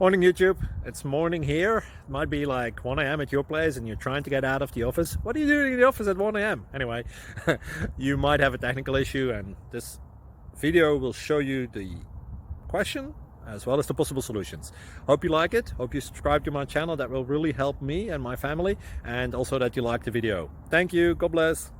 Morning YouTube, it's morning here. It might be like 1 a.m. at your place and you're trying to get out of the office. What are you doing in the office at 1 a.m.? Anyway, you might have a technical issue and this video will show you the question as well as the possible solutions. Hope you like it, hope you subscribe to my channel. That will really help me and my family, and also that you like the video. Thank you, God bless.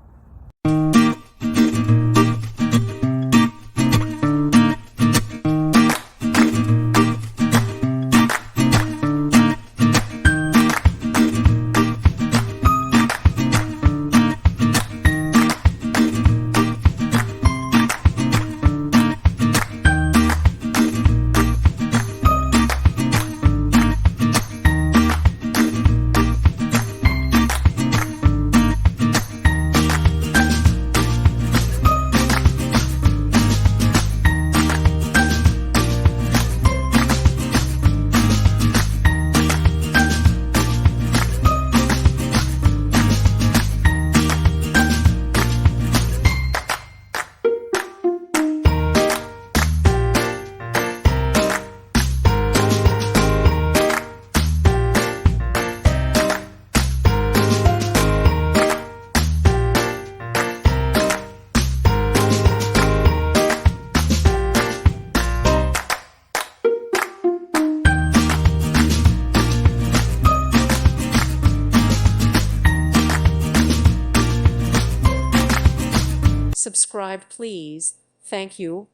Subscribe, please. Thank you.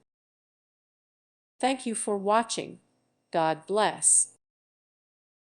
Thank you for watching. God bless.